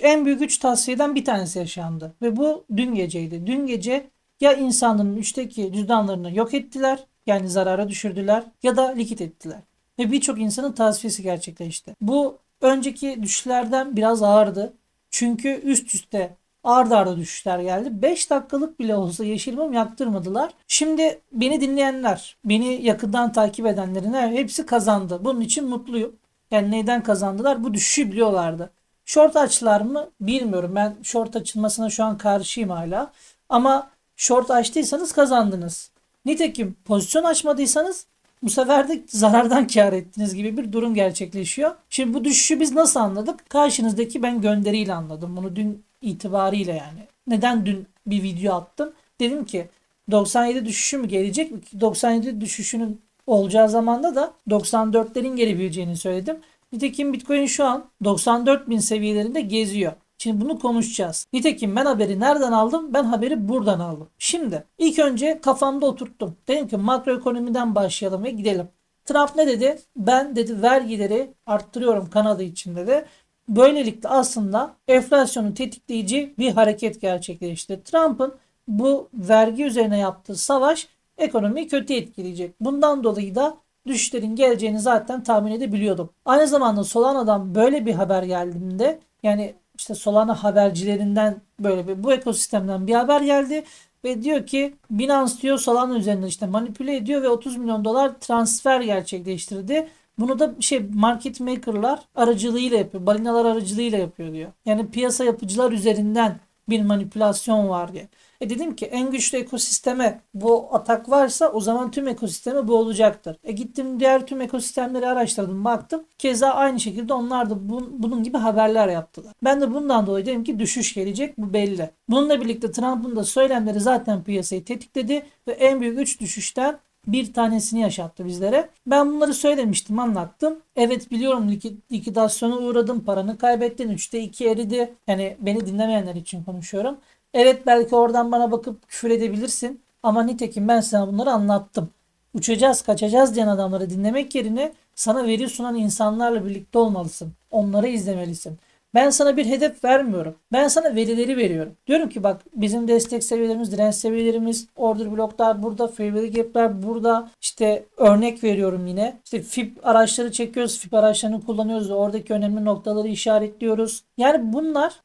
En büyük 3 tasfiyeden bir tanesi yaşandı. Ve bu dün geceydi. Dün gece ya insanların 3'teki cüzdanlarını yok ettiler, yani zarara düşürdüler, ya da likit ettiler. Ve birçok insanın tasfiyesi gerçekleşti. Bu önceki düşüşlerden biraz ağırdı. Çünkü üst üste arda arda düşüşler geldi. 5 dakikalık bile olsa yeşil mum yaktırmadılar. Şimdi beni dinleyenler, beni yakından takip edenlerin hepsi kazandı. Bunun için mutluyum. Yani neyden kazandılar? Bu düşüşü biliyorlardı. Short açtılar mı? Bilmiyorum. Ben short açılmasına şu an karşıyım hala. Ama short açtıysanız kazandınız. Nitekim pozisyon açmadıysanız bu sefer de zarardan kâr ettiniz gibi bir durum gerçekleşiyor. Şimdi bu düşüşü biz nasıl anladık? Karşınızdaki ben gönderiyle anladım. Bunu dün itibariyle yani. Neden dün bir video attım? Dedim ki 97 düşüşü mü gelecek? 97 düşüşünün olacağı zamanda da 94'lerin gelebileceğini söyledim. Nitekim Bitcoin şu an 94 bin seviyelerinde geziyor. Şimdi bunu konuşacağız. Nitekim ben haberi nereden aldım? Ben haberi buradan aldım. Şimdi ilk önce kafamda oturttum. Dedim ki makroekonomiden başlayalım ve gidelim. Trump ne dedi? Ben dedi vergileri arttırıyorum Kanada için dedi. Böylelikle aslında enflasyonu tetikleyici bir hareket gerçekleşti. Trump'ın bu vergi üzerine yaptığı savaş ekonomiyi kötü etkileyecek. Bundan dolayı da düşüşlerin geleceğini zaten tahmin edebiliyordum. Aynı zamanda Solana'dan böyle bir haber geldiğinde, yani işte Solana habercilerinden böyle bu ekosistemden bir haber geldi ve diyor ki Binance diyor Solana üzerinden işte manipüle ediyor ve 30 milyon dolar transfer gerçekleştirdi. Bunu da market maker'lar aracılığıyla yapıyor. Balinalar aracılığıyla yapıyor diyor. Yani piyasa yapıcılar üzerinden bir manipülasyon var diye. Dedim ki en güçlü ekosisteme bu atak varsa o zaman tüm ekosisteme bu olacaktır. Gittim diğer tüm ekosistemleri araştırdım, baktım. Keza aynı şekilde onlar da bunun gibi haberler yaptılar. Ben de bundan dolayı dedim ki düşüş gelecek, bu belli. Bununla birlikte Trump'ın da söylemleri zaten piyasayı tetikledi ve en büyük 3 düşüşten bir tanesini yaşattı bizlere. Ben bunları söylemiştim, anlattım. Evet biliyorum, likidasyona uğradım, paranı kaybettin, 3'te 2 eridi. Yani beni dinlemeyenler için konuşuyorum. Evet belki oradan bana bakıp küfür edebilirsin ama nitekim ben sana bunları anlattım. Uçacağız, kaçacağız diyen adamları dinlemek yerine sana veri sunan insanlarla birlikte olmalısın. Onları izlemelisin. Ben sana bir hedef vermiyorum. Ben sana verileri veriyorum. Diyorum ki bak, bizim destek seviyelerimiz, direnç seviyelerimiz, order bloklar burada, fair value gap'ler burada. İşte örnek veriyorum yine. İşte FIB araçları çekiyoruz. FIB araçlarını kullanıyoruz. Oradaki önemli noktaları işaretliyoruz. Yani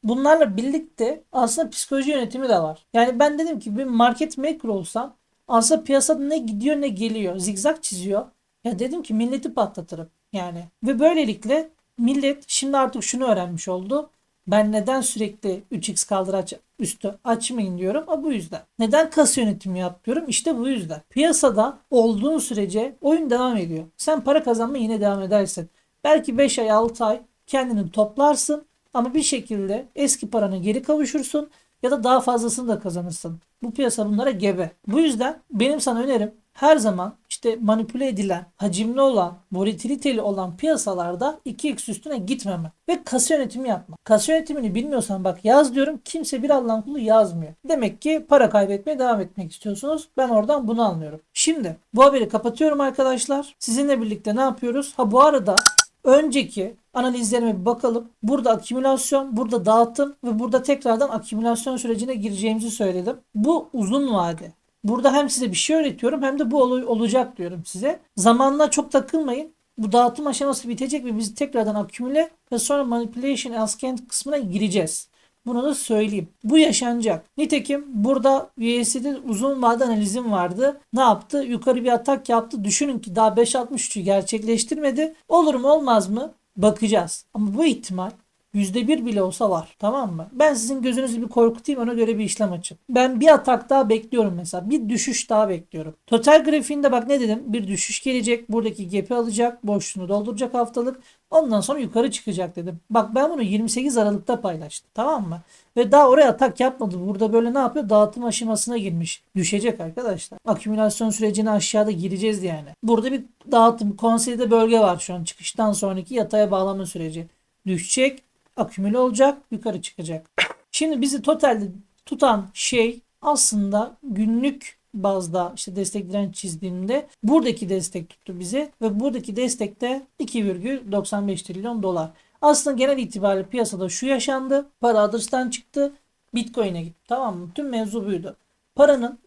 bunlarla birlikte aslında psikoloji yönetimi de var. Yani ben dedim ki bir market maker olsam aslında piyasada ne gidiyor ne geliyor. Zigzag çiziyor. Ya dedim ki milleti patlatırım. Yani ve böylelikle millet şimdi artık şunu öğrenmiş oldu. Ben neden sürekli 3x kaldıraç üstü açmayın diyorum. Bu yüzden. Neden kasa yönetimi yapıyorum? İşte bu yüzden. Piyasada olduğun sürece oyun devam ediyor. Sen para kazanmaya yine devam edersin. Belki 5 ay 6 ay kendini toplarsın ama bir şekilde eski parana geri kavuşursun ya da daha fazlasını da kazanırsın. Bu piyasa bunlara gebe. Bu yüzden benim sana önerim her zaman işte manipüle edilen, hacimli olan, volatiliteli olan piyasalarda 2x üstüne gitmeme ve kasa yönetimi yapma. Kasa yönetimini bilmiyorsan bak yaz diyorum, kimse bir Allah'ın kulu yazmıyor. Demek ki para kaybetmeye devam etmek istiyorsunuz. Ben oradan bunu anlıyorum. Şimdi bu haberi kapatıyorum arkadaşlar. Sizinle birlikte ne yapıyoruz? Bu arada önceki analizlerime bir bakalım. Burada akümülasyon, burada dağıtım ve burada tekrardan akümülasyon sürecine gireceğimizi söyledim. Bu uzun vade. Burada hem size bir şey öğretiyorum hem de bu olacak diyorum size. Zamanla çok takılmayın. Bu dağıtım aşaması bitecek ve biz tekrardan akümüle ve sonra manipulation askent kısmına gireceğiz. Bunu da söyleyeyim. Bu yaşanacak. Nitekim burada USD'de uzun vade analizim vardı. Ne yaptı? Yukarı bir atak yaptı. Düşünün ki daha 5.63'ü gerçekleştirmedi. Olur mu olmaz mı? Bakacağız. Ama bu ihtimal %1 bile olsa var. Tamam mı? Ben sizin gözünüzü bir korkutayım, ona göre bir işlem açın. Ben bir atak daha bekliyorum mesela. Bir düşüş daha bekliyorum. Total grafiğinde bak ne dedim? Bir düşüş gelecek. Buradaki gap'i alacak. Boşluğunu dolduracak haftalık. Ondan sonra yukarı çıkacak dedim. Bak ben bunu 28 Aralık'ta paylaştım. Tamam mı? Ve daha oraya atak yapmadı. Burada böyle ne yapıyor? Dağıtım aşamasına girmiş. Düşecek arkadaşlar. Akümülasyon sürecine aşağıda gireceğiz yani. Burada bir dağıtım, konsolide bölge var şu an. Çıkıştan sonraki yataya bağlama süreci. Düşecek, akümüle olacak, yukarı çıkacak. Şimdi bizi totalde tutan şey aslında günlük bazda işte destek direnç çizdiğimde buradaki destek tuttu bizi ve buradaki destekte 2,95 trilyon dolar. Aslında genel itibariyle piyasada şu yaşandı. Para Others'tan çıktı. Bitcoin'e gitti. Tamam mı? Tüm mevzu buydu. Paranın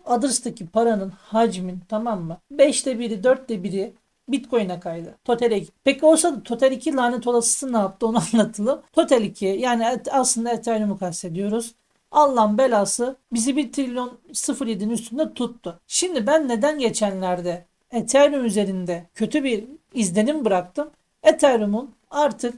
Others'taki paranın hacmin, tamam mı? 5'te biri 4'te biri Bitcoin'e kaydı. Total'e gitti. Peki olsa da Total 2 lanet olasısı ne yaptı onu anlatalım. Total 2 yani aslında Ethereum'u kastediyoruz. Allah'ın belası bizi 1 trilyon 0,7'nin üstünde tuttu. Şimdi ben neden geçenlerde Ethereum üzerinde kötü bir izlenim bıraktım? Ethereum'un artık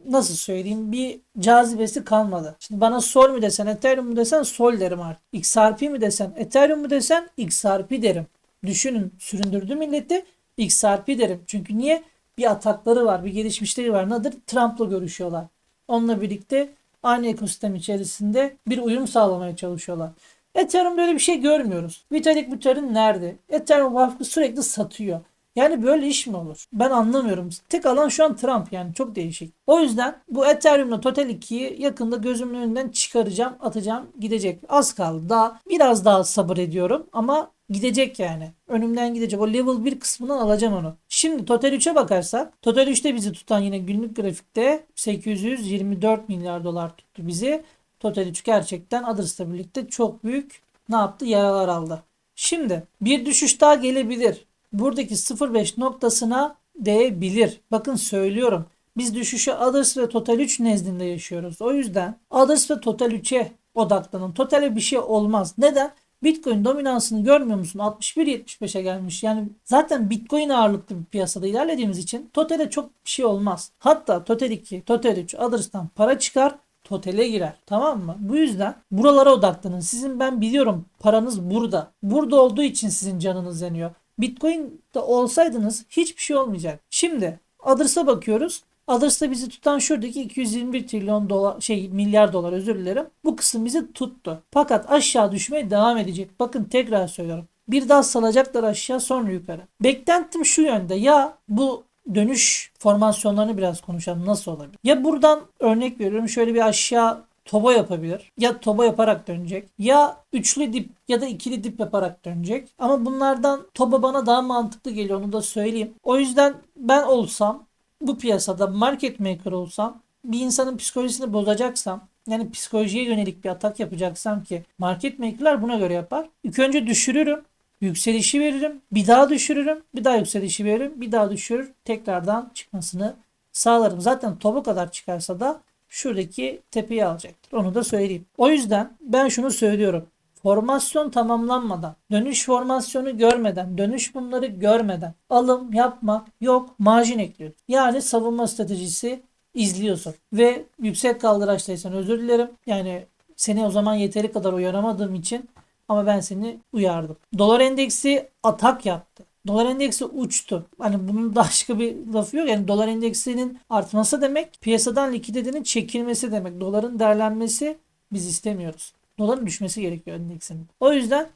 nasıl söyleyeyim bir cazibesi kalmadı. Şimdi bana Sol mu desen Ethereum mu desen Sol derim artık. XRP mi desen Ethereum mu desen XRP derim. Düşünün, süründürdü milleti, XRP derim. Çünkü niye? Bir atakları var, bir gelişmişleri var. Nedir? Trump'la görüşüyorlar. Onunla birlikte aynı ekosistem içerisinde bir uyum sağlamaya çalışıyorlar. Ethereum böyle bir şey görmüyoruz. Vitalik Buterin nerede? Ethereum Vakfı sürekli satıyor. Yani böyle iş mi olur? Ben anlamıyorum. Tek alan şu an Trump, yani çok değişik. O yüzden bu Ethereum'la Total 2'yi yakında gözümün önünden çıkaracağım, atacağım, gidecek. Az kaldı. Daha biraz daha sabır ediyorum ama gidecek yani. Önümden gidecek. O level 1 kısmından alacağım onu. Şimdi Total 3'e bakarsak, Total 3'te bizi tutan yine günlük grafikte 824 milyar dolar tuttu bizi. Total 3 gerçekten Others'la birlikte çok büyük ne yaptı? Yaralar aldı. Şimdi bir düşüş daha gelebilir. Buradaki 0,5 noktasına değebilir. Bakın söylüyorum. Biz düşüşü Others ve Total 3 nezdinde yaşıyoruz. O yüzden Others ve Total 3'e odaklanın. Total'e bir şey olmaz. Neden? Bitcoin dominansını görmüyor musun? 61-75'e gelmiş. Yani zaten Bitcoin ağırlıklı bir piyasada ilerlediğimiz için Total'e çok bir şey olmaz. Hatta Total 2, Total 3 Others'tan para çıkar. Total'e girer. Tamam mı? Bu yüzden buralara odaklanın. Sizin ben biliyorum paranız burada. Burada olduğu için sizin canınız yanıyor. Bitcoin'de olsaydınız hiçbir şey olmayacak. Şimdi Others'a bakıyoruz. Others'ta bizi tutan şuradaki 221 trilyon dolar milyar dolar, özür dilerim. Bu kısım bizi tuttu. Fakat aşağı düşmeye devam edecek. Bakın tekrar söylüyorum. Bir daha salacaklar aşağı, sonra yukarı. Beklentim şu yönde. Ya bu dönüş formasyonlarını biraz konuşalım. Nasıl olabilir? Ya buradan örnek veriyorum şöyle bir aşağı toba yapabilir. Ya toba yaparak dönecek. Ya üçlü dip ya da ikili dip yaparak dönecek. Ama bunlardan toba bana daha mantıklı geliyor, onu da söyleyeyim. O yüzden ben olsam, bu piyasada market maker olsam, bir insanın psikolojisini bozacaksam, yani psikolojiye yönelik bir atak yapacaksam, ki market maker'lar buna göre yapar. İlk önce düşürürüm. Yükselişi veririm. Bir daha düşürürüm. Bir daha yükselişi veririm. Bir daha düşürür. Tekrardan çıkmasını sağlarım. Zaten topu kadar çıkarsa da şuradaki tepeyi alacaktır. Onu da söyleyeyim. O yüzden ben şunu söylüyorum. Formasyon tamamlanmadan, dönüş formasyonu görmeden, dönüş bunları görmeden alım yapmak yok, marjin ekliyorsun. Yani savunma stratejisi izliyorsun. Ve yüksek kaldıraçtaysan özür dilerim. Yani seni o zaman yeteri kadar uyaramadığım için, ama ben seni uyardım. Dolar endeksi atak yaptı. Dolar endeksi uçtu. Hani bunun da başka bir lafı yok. Yani dolar endeksinin artması demek piyasadan likiditenin çekilmesi demek. Doların değerlenmesi biz istemiyoruz. Doların düşmesi gerekiyor endeksin. O yüzden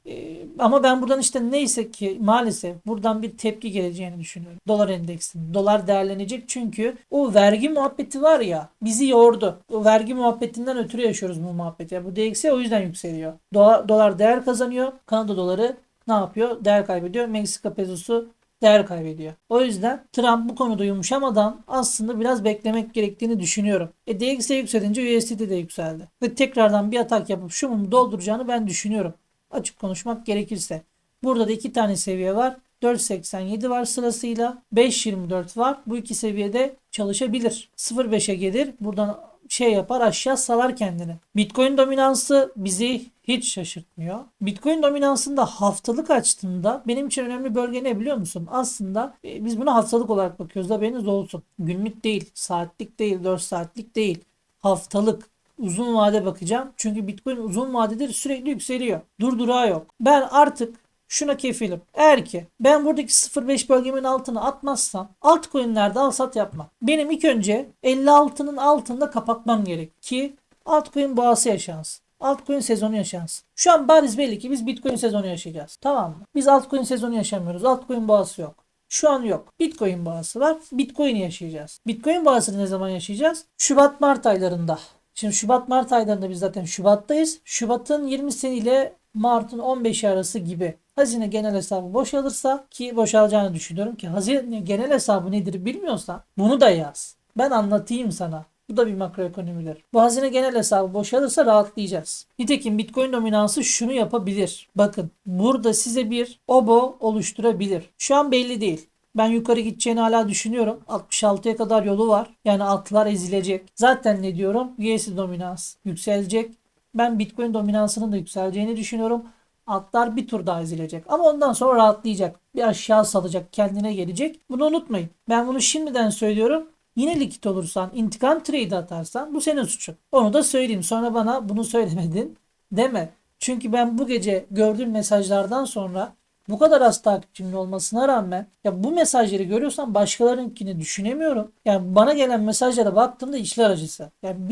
ama ben buradan işte neyse ki maalesef buradan bir tepki geleceğini düşünüyorum. Dolar endeksinin. Dolar değerlenecek çünkü o vergi muhabbeti var ya, bizi yordu. O vergi muhabbetinden ötürü yaşıyoruz bu muhabbeti. Yani bu DXY o yüzden yükseliyor. Dolar değer kazanıyor. Kanada doları ne yapıyor? Değer kaybediyor. Meksika pesosu değer kaybediyor. O yüzden Trump bu konuda yumuşamadan aslında biraz beklemek gerektiğini düşünüyorum. DXY yükselince USDT de yükseldi. Ve tekrardan bir atak yapıp şu mumu dolduracağını ben düşünüyorum. Açık konuşmak gerekirse. Burada da iki tane seviye var. 4.87 var sırasıyla. 5.24 var. Bu iki seviyede çalışabilir. 0.5'e gelir. Buradan yapar, aşağı salar kendini. Bitcoin dominansı bizi hiç şaşırtmıyor. Bitcoin dominansında haftalık açtığında benim için önemli bölge ne biliyor musun? Aslında biz buna haftalık olarak bakıyoruz. Haberiniz olsun. Günlük değil, saatlik değil, 4 saatlik değil. Haftalık. Uzun vade bakacağım. Çünkü Bitcoin uzun vadedir, sürekli yükseliyor. Durdurağı yok. Ben artık şuna kefilim. Eğer ki ben buradaki 0.5 bölgemin altına atmazsam altcoin'lerde al sat yapma. Benim ilk önce 56'nın altında kapatmam gerek ki altcoin boğası yaşansın. Altcoin sezonu yaşansın. Şu an bariz belli ki biz Bitcoin sezonu yaşayacağız. Tamam mı? Biz altcoin sezonu yaşamıyoruz. Altcoin boğası yok. Şu an yok. Bitcoin boğası var. Bitcoin'i yaşayacağız. Bitcoin boğasını ne zaman yaşayacağız? Şubat-Mart aylarında. Şimdi Şubat-Mart aylarında biz zaten Şubat'tayız. Şubat'ın 20'si ile Mart'ın 15'i arası gibi hazine genel hesabı boşalırsa, ki boşalacağını düşünüyorum, ki hazine genel hesabı nedir bilmiyorsan bunu da yaz. Ben anlatayım sana. Bu da bir makroekonomidir. Bu hazine genel hesabı boşalırsa rahatlayacağız. Nitekim Bitcoin dominansı şunu yapabilir. Bakın burada size bir obo oluşturabilir. Şu an belli değil. Ben yukarı gideceğini hala düşünüyorum. 66'ya kadar yolu var. Yani altlar ezilecek. Zaten ne diyorum? USD dominans yükselecek. Ben Bitcoin dominansının da yükseleceğini düşünüyorum. Altlar bir tur daha ezilecek. Ama ondan sonra rahatlayacak. Bir aşağı salacak. Kendine gelecek. Bunu unutmayın. Ben bunu şimdiden söylüyorum. Yine likit olursan, intikam trade atarsan bu senin suçun. Onu da söyleyeyim. Sonra bana bunu söylemedin deme. Çünkü ben bu gece gördüğüm mesajlardan sonra bu kadar az takipçimin olmasına rağmen ya bu mesajları görüyorsam başkalarınkini düşünemiyorum. Yani bana gelen mesajlara baktığımda içler acısı. Yani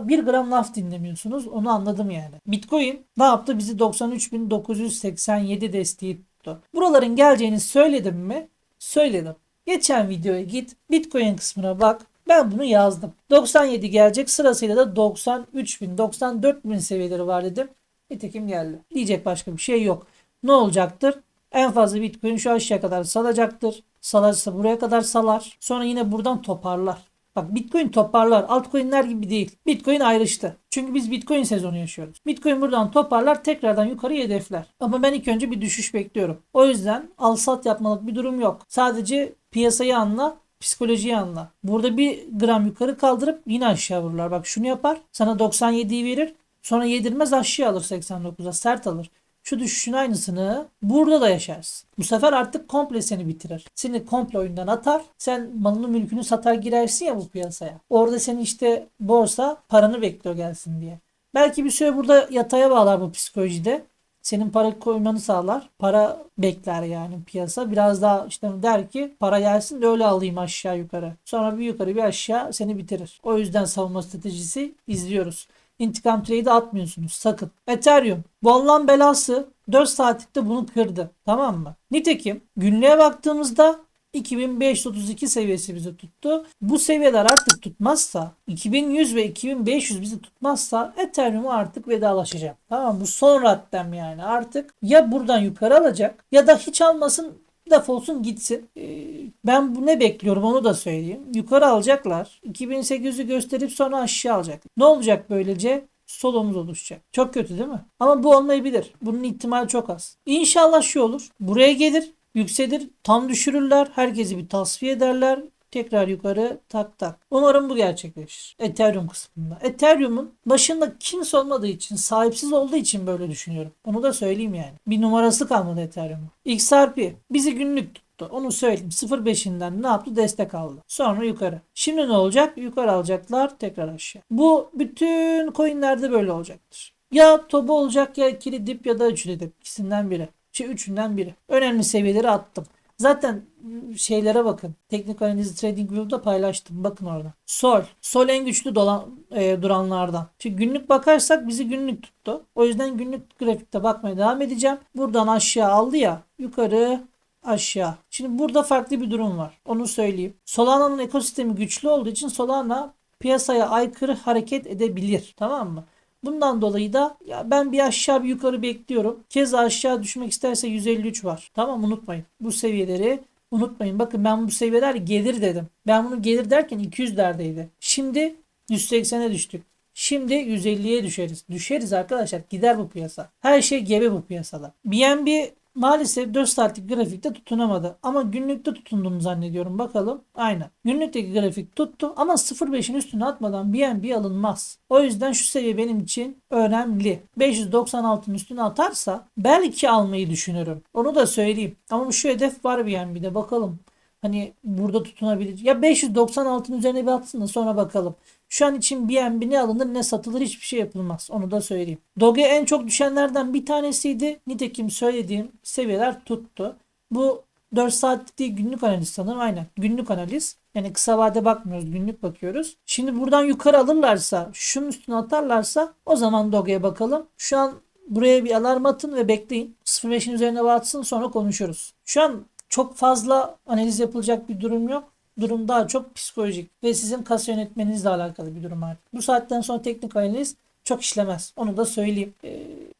bir gram laf dinlemiyorsunuz. Onu anladım yani. Bitcoin ne yaptı? Bizi 93.987 desteği tuttu. Buraların geleceğini söyledim mi? Söyledim. Geçen videoya git. Bitcoin kısmına bak. Ben bunu yazdım. 97 gelecek. Sırasıyla da 93.000, 94.000 seviyeleri var dedim. Nitekim geldi. Diyecek başka bir şey yok. Ne olacaktır? En fazla Bitcoin şu aşağıya kadar salacaktır. Salarsa buraya kadar salar. Sonra yine buradan toparlar. Bak Bitcoin toparlar. Altcoin'ler gibi değil. Bitcoin ayrıştı. Çünkü biz Bitcoin sezonu yaşıyoruz. Bitcoin buradan toparlar, tekrardan yukarı hedefler. Ama ben ilk önce bir düşüş bekliyorum. O yüzden al sat yapmalık bir durum yok. Sadece piyasayı anla, psikolojiyi anla. Burada bir gram yukarı kaldırıp yine aşağı vururlar. Bak şunu yapar. Sana 97'yi verir. Sonra yedirmez aşağı alır 89'a. Sert alır. Şu düşüşün aynısını burada da yaşarsın. Bu sefer artık komple seni bitirir. Seni komple oyundan atar. Sen malını mülkünü satar girersin ya bu piyasaya. Orada seni işte borsa paranı bekliyor gelsin diye. Belki bir süre burada yataya bağlar bu psikolojide. Senin para koymanı sağlar. Para bekler yani piyasa. Biraz daha işte der ki para gelsin de öyle alayım aşağı yukarı. Sonra bir yukarı bir aşağı seni bitirir. O yüzden savunma stratejisi izliyoruz. İntikam trade'i atmıyorsunuz sakın. Ethereum bu Allah'ın belası 4 saatlikte bunu kırdı. Tamam mı? Nitekim günlüğe baktığımızda 2532 seviyesi bizi tuttu. Bu seviyeler artık tutmazsa 2100 ve 2500 bizi tutmazsa Ethereum'a artık vedalaşacağım. Tamam, bu son raddem yani. Artık ya buradan yukarı alacak ya da hiç almasın, defolsun gitsin. Ben bu ne bekliyorum onu da söyleyeyim. Yukarı alacaklar. 2800'ü gösterip sonra aşağı alacak. Ne olacak böylece? Sol omuz oluşacak. Çok kötü değil mi? Ama bu olmayabilir. Bunun ihtimali çok az. İnşallah şu olur. Buraya gelir, yükselir, tam düşürürler. Herkesi bir tasfiye ederler. Tekrar yukarı tak tak. Umarım bu gerçekleşir. Ethereum kısmında. Ethereum'un başında kimse olmadığı için, sahipsiz olduğu için böyle düşünüyorum. Onu da söyleyeyim yani. Bir numarası kalmadı Ethereum'un. XRP bizi günlük tuttu. Onu söyleyeyim. 0.5'inden ne yaptı? Destek aldı. Sonra yukarı. Şimdi ne olacak? Yukarı alacaklar. Tekrar aşağı. Bu bütün coinlerde böyle olacaktır. Ya topu olacak ya ikili dip ya da üçlü dip. İkisinden biri. Üçünden biri. Önemli seviyeleri attım. Zaten şeylere bakın. Teknik analizi TradingView'da paylaştım. Bakın orada. Sol. Sol en güçlü duranlardan. Şimdi günlük bakarsak bizi günlük tuttu. O yüzden günlük grafikte bakmaya devam edeceğim. Buradan aşağı aldı ya. Yukarı aşağı. Şimdi burada farklı bir durum var. Onu söyleyeyim. Solana'nın ekosistemi güçlü olduğu için Solana piyasaya aykırı hareket edebilir. Tamam mı? Bundan dolayı da ya ben bir aşağı bir yukarı bekliyorum. Keza aşağı düşmek isterse 153 var. Tamam, unutmayın. Bu seviyeleri unutmayın. Bakın ben bu seviyeler gelir dedim. Ben bunu gelir derken 200'lerdeydi. Şimdi 180'e düştük. Şimdi 150'ye düşeriz. Düşeriz arkadaşlar. Gider bu piyasa. Her şey gebe bu piyasada. BNB maalesef 4 saatlik grafikte tutunamadı. Ama günlükte tutunduğunu zannediyorum. Bakalım. Aynen. Günlükteki grafik tuttu ama 0.5'in üstüne atmadan BNB alınmaz. O yüzden şu seviye benim için önemli. 596'ın üstüne atarsa belki almayı düşünürüm. Onu da söyleyeyim. Ama şu hedef var BNB'de. Bakalım. Hani burada tutunabilir. Ya 596'ın üzerine bir atsın da sonra bakalım. Şu an için BNB ne alınır ne satılır, hiçbir şey yapılmaz. Onu da söyleyeyim. Doge en çok düşenlerden bir tanesiydi. Nitekim söylediğim seviyeler tuttu. Bu 4 saatlik değil, günlük analiz sanırım. Aynen. Günlük analiz. Yani kısa vade bakmıyoruz. Günlük bakıyoruz. Şimdi buradan yukarı alırlarsa, şunun üstüne atarlarsa o zaman Doge'ye bakalım. Şu an buraya bir alarm atın ve bekleyin. 0.5'in üzerine batsın, sonra konuşuruz. Şu an çok fazla analiz yapılacak bir durum yok. Durum daha çok psikolojik ve sizin kas yönetmeninizle alakalı bir durum artık. Bu saatten sonra teknik analiz çok işlemez. Onu da söyleyeyim.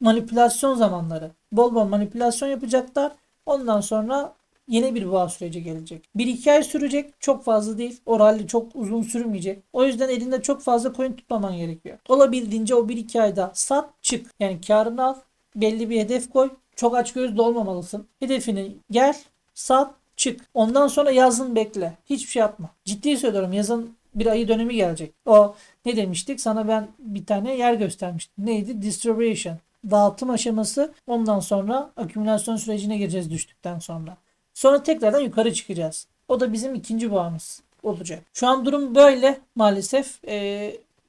Manipülasyon zamanları. Bol bol manipülasyon yapacaklar. Ondan sonra yeni bir boğa süreci gelecek. 1-2 ay sürecek. Çok fazla değil. O rally çok uzun sürmeyecek. O yüzden elinde çok fazla coin tutmaman gerekiyor. Olabildiğince o 1-2 ayda sat çık. Yani karını al. Belli bir hedef koy. Çok açgözlü olmamalısın. Hedefini gel, sat, çık. Ondan sonra yazın bekle. Hiçbir şey yapma. Ciddi söylüyorum, yazın bir ayı dönemi gelecek. O ne demiştik? Sana ben bir tane yer göstermiştim. Neydi? Distribution. Dağıtım aşaması. Ondan sonra akümülasyon sürecine gireceğiz düştükten sonra. Sonra tekrardan yukarı çıkacağız. O da bizim ikinci boğamız olacak. Şu an durum böyle maalesef.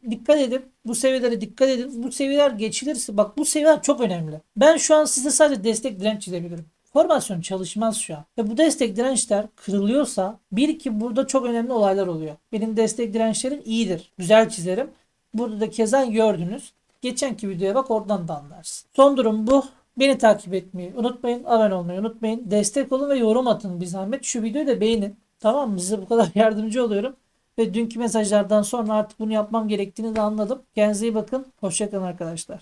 Dikkat edin. Bu seviyelere dikkat edin. Bu seviyeler geçilirse, bak bu seviyeler çok önemli. Ben şu an size sadece destek direnç çizebilirim. Formasyon çalışmaz şu an. Ve bu destek dirençler kırılıyorsa bir ki burada çok önemli olaylar oluyor. Benim destek dirençlerim iyidir. Güzel çizerim. Burada da keza gördünüz. Geçenki videoya bak, oradan da anlarsın. Son durum bu. Beni takip etmeyi unutmayın. Abone olmayı unutmayın. Destek olun ve yorum atın bir zahmet. Şu videoyu da beğenin. Tamam mı? Size bu kadar yardımcı oluyorum. Ve dünkü mesajlardan sonra artık bunu yapmam gerektiğini de anladım. Kendinize iyi bakın. Hoşça kalın arkadaşlar.